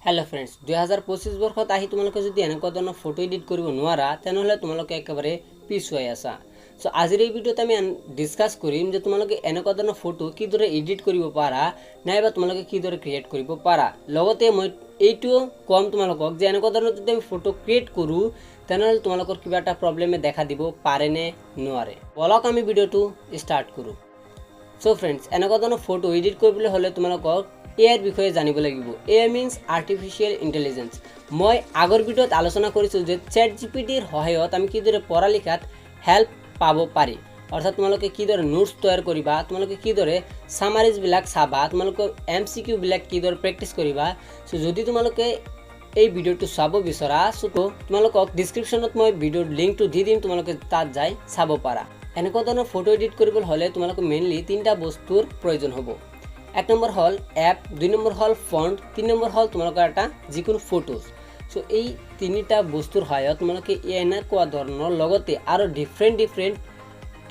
Hello friends 2025 बर्षत आহি তোমালোকে যদি এনেকুৱা ধৰণৰ ফটো এডিট কৰিব নোৱাৰা তেনহলে তোমালোকে একেবাৰে পিছুৱাই আছা। সো আজিৰ এই ভিডিওত আমি ডিসকাস কৰিম যে তোমালোকে এনেকুৱা ধৰণৰ ফটো কিদৰে এডিট কৰিব পাৰা নাইবা তোমালোকে কিদৰে ক্ৰিয়েট কৰিব পাৰা। লগতে মই এইটো কম তোমালোকক যে এনেকুৱা ধৰণৰ যদি আমি ফটো ক্ৰিয়েট কৰো তেনহলে তোমালোকৰ কিবা এটা প্ৰবলেমে দেখা দিব পাৰে নে নোৱাৰে। বলক আমি ভিডিওটো স্টাৰ্ট কৰো। সো फ्रेंड्स এনেকুৱা ধৰণৰ ফটো এডিট কৰিবলৈ হলে তোমালোকক এআইৰ বিষয়ে জানিব লাগিব। AI means artificial intelligence. মই আগৰ ভিডিওত আলোচনা কৰিছো যে ChatGPTৰ সহায়ত আমি কিদৰে পঢ়া লিখাত হেল্প পাব পাৰি। অৰ্থাৎ তোমালোকে কিদৰে নোটস তৈয়াৰ কৰিবা, তোমালোকে কিদৰে সামাৰিজ বিলাক চাবা, তোমালোকে MCQ বিলাক কিদৰে প্ৰেক্টিস কৰিবা। সো যদি তোমালোকে এই ভিডিওটো চাব বিচৰা সো তোমালোকক ডেসক্ৰিপচনত মই ভিডিওৰ লিংকটো দি দিম, তোমালোকে তাত যাই চাব পাৰা। এনেকুৱা ধৰণৰ ফটো এডিট কৰিবলৈ হলে তোমালোকে মেইনলি তিনটা বস্তুৰ প্ৰয়োজন হ'ব। এক নম্বৰ হল এপ, দুই নম্বৰ হল ফন্ট, তিন নম্বৰ হল তোমালোকৰ এটা যিকোনো ফটোজ। সো এই তিনিটা বস্তুৰ সহায়ত তোমালোকে এনেকুৱা ধৰণৰ লগতে আৰু ডিফাৰেণ্ট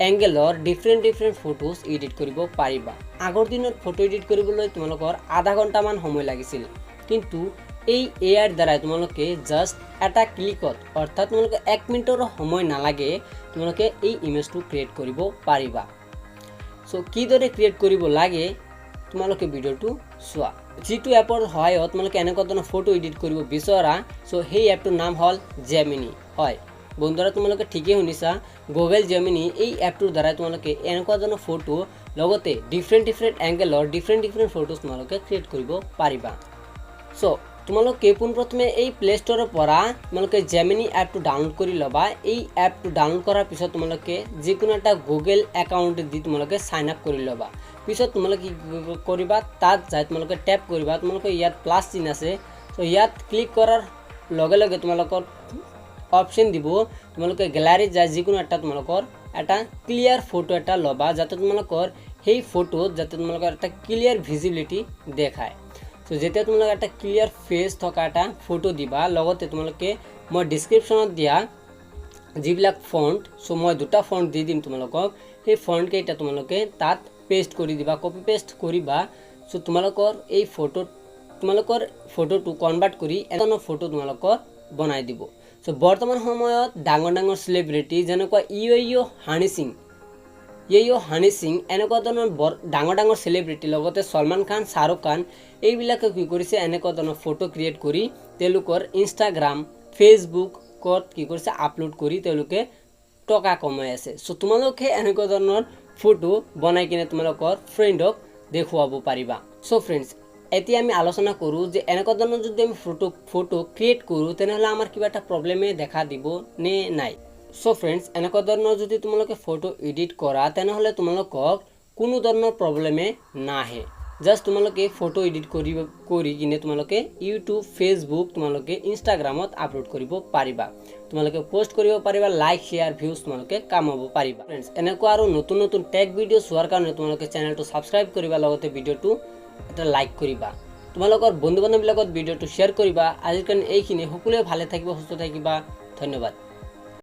এংগেলৰ ডিফাৰেণ্ট ফটোজ এডিট কৰিব পাৰিবা। আগৰ দিনত ফটো এডিট কৰিবলৈ তোমালোকৰ আধা ঘণ্টামান সময় লাগিছিল, কিন্তু এই এআইৰ দ্বাৰাই তোমালোকে জাস্ট এটা ক্লিকত অৰ্থাৎ তোমালোকে 1 মিনিটৰ সময় নালাগে তোমালোকে এই ইমেজটো ক্ৰিয়েট কৰিব পাৰিবা। সো কিদৰে ক্ৰিয়েট কৰিব লাগে তোমালোকে ভিডিওটো চোৱা। যেটো এপৰ সহায়ত তোমালোকে এনেকুৱা ধৰণৰ ফটো এডিট কৰিব বিচৰা সো সেই এপটোৰ নাম হল জেমিনি। হয় বন্ধুৰা, তোমালোকে ঠিকই শুনিছা, গুগল জেমিনি এই এপটোৰ দ্বাৰা তোমালোকে এনেকুৱা ধৰণৰ ফটো লগতে ডিফাৰেণ্ট এংগেলৰ ডিফাৰেণ্ট ফটোজ তোমালোকে ক্ৰিয়েট কৰিব পাৰিবা। সো তোমালোকে পোনপ্ৰথমে এই প্লে ষ্টৰৰ পৰা তোমালোকে জেমিনি এপটো ডাউনলোড কৰি লবা। এই এপটো ডাউনলোড কৰাৰ পিছত তোমালোকে যিকোনো এটা গুগল একাউণ্ট দি তোমালোকে সাইন আপ কৰি লবা। পিছত তোমালোকে কি কৰিবা, তাত যাই তোমালোকে ট্যাপ কৰিবা, তোমালোকে ইয়াত প্লাস চিন আছে। সো ইয়াত ক্লিক কৰাৰ লগে লগে তোমালোকৰ অপশন দিব, তোমালোকে গ্যালাৰিত যাই যিকোনো এটা তোমালোকৰ এটা ক্লিয়াৰ ফটো এটা লবা, যাতে তোমালোকৰ সেই ফটোত যাতে তোমালোকৰ এটা ক্লিয়াৰ ভিজিবিলিটি দেখায়। সো যেতিয়া তোমালোকে একটা ক্লিয়াৰ ফেস থকা এটা ফটো দিবা, লগতে তোমালোকে মই ডেসক্ৰিপচনত দিয়া যিবিলাক ফন্ট, সো মই দুটা ফন্ট দি দিম তোমালোকক। সেই ফন্ট কেইটা তোমালোকে তাত পেস্ট কৰি দিবা, কপি পেস্ট কৰিবা। সো তোমালোকৰ এই তোমালোকৰ ফটোটো কনভাৰ্ট কৰি এটা ফটো তোমালোকৰ বনাই দিব। সো বৰ্তমান সময়ত ডাঙৰ সেলিব্ৰিটি যেনেকুৱা হানি সিং এনেকুৱা ধৰণৰ ডাঙৰ সেলিব্ৰিটি লগতে সলমান খান, শাহৰুখ খান এইবিলাকে কি কৰিছে এনেকুৱা ধৰণৰ ফটো ক্ৰিয়েট কৰি তেওঁলোকৰ ইনষ্টাগ্ৰাম, ফেচবুকত কি কৰিছে আপলোড কৰি তেওঁলোকে টকা কমাই আছে। সো তোমালোকে এনেকুৱা ধৰণৰ ফটো বনাই কিনে তোমালোকৰ ফ্ৰেণ্ডক দেখুৱাব পাৰিবা। সো ফ্ৰেণ্ডছ এতিয়া আমি আলোচনা কৰো যে এনেকুৱা ধৰণৰ যদি আমি ফটো ক্ৰিয়েট কৰো তেনেহলে আমাৰ কিবা এটা প্ৰবলেমে দেখা দিব নে নাই। সো ফ্ৰেণ্ডছ এনেকুৱা ধৰণৰ যদি তোমালোকে ফটো এডিট কৰা তেনেহলে তোমালোকক কোনো ধৰণৰ প্ৰবলেমে নাহে। জাস্ট তোমালোকে ফটো এডিট কৰি কিনে তোমালোকে ইউটিউব, ফেসবুক, তোমালোকে ইনষ্টাগ্ৰামত আপলোড কৰিব পাৰিবা, তোমালোকে পোষ্ট কৰিব পাৰিবা, লাইক, শেয়াৰ, ভিউজ তোমালোকে কামাব পাৰিবা। ফ্ৰেণ্ডছ এনেকুৱা আৰু নতুন টেক ভিডিও চোৱাৰ কাৰণে তোমালোকে চেনেলটো সাবস্ক্ৰাইব কৰিবা, লগতে ভিডিওটো এটা লাইক কৰিবা, তোমালোকৰ বন্ধু বান্ধৱীৰ লগত ভিডিওটো শ্বেয়াৰ কৰিবা। আজিৰ কাৰণে এইখিনি, সকলোৱে ভালে থাকিবা, সুস্থ থাকিবা, ধন্যবাদ।